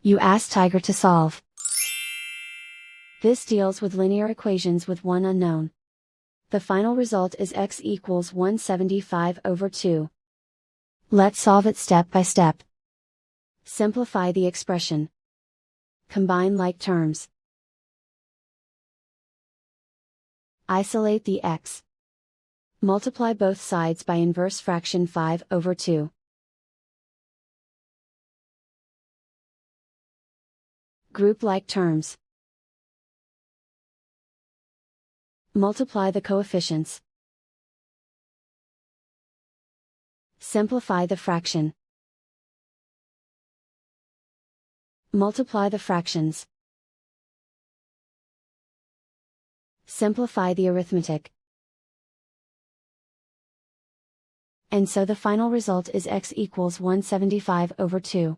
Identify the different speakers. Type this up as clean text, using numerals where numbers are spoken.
Speaker 1: You ask Tiger to solve. This deals with linear equations with one unknown. The final result is x equals 175 over 2. Let's solve it step by step. Simplify the expression. Combine like terms. Isolate the x. Multiply both sides by inverse fraction 5 over 2. Group like terms. Multiply the coefficients. Simplify the fraction. Multiply the fractions. Simplify the arithmetic. And so the final result is x equals 175 over 2.